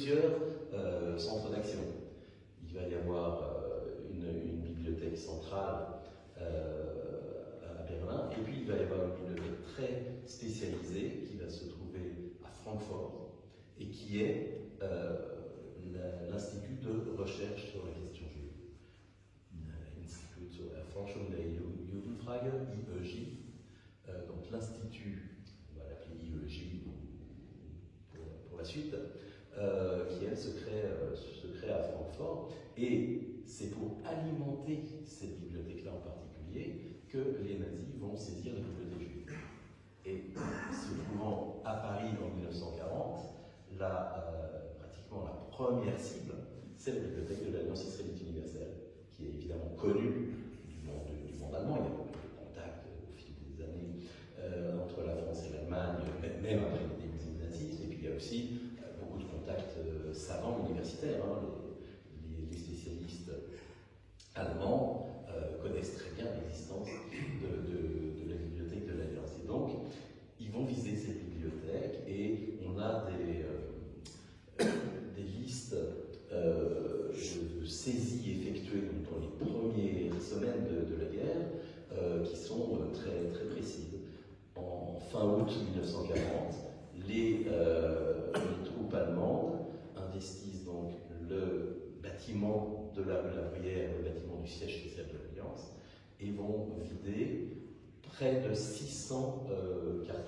plusieurs centres d'action. Il va y avoir une bibliothèque centrale à Berlin, et puis il va y avoir une bibliothèque très spécialisée qui va se trouver à Francfort et qui est l'Institut de recherche sur la question juive. Institut zur Erforschung der Judenfrage, IEJ. Donc l'Institut, on va l'appeler IEJ pour la suite, qui elle se crée à Francfort, et c'est pour alimenter cette bibliothèque-là en particulier que les nazis vont saisir la bibliothèque juive. Et se trouvant à Paris en 1940, pratiquement la première cible, c'est la bibliothèque de l'Alliance israélite universelle, qui est évidemment connue du monde allemand. Il y a beaucoup de contacts au fil des années entre la France et l'Allemagne, même après le début du nazisme. Et puis il y a aussi beaucoup de contacts savants universitaires. Les spécialistes allemands connaissent très bien l'existence de la bibliothèque de l'Alliance. Et donc, ils vont viser cette bibliothèque, et on a des listes de saisies effectuées dans les premières semaines de la guerre qui sont très, très précises. En fin août 1940, les troupes allemandes investissent donc le bâtiment de la rue La Bruyère, le bâtiment du siège social de l'Alliance, et vont vider près de 600 cartons.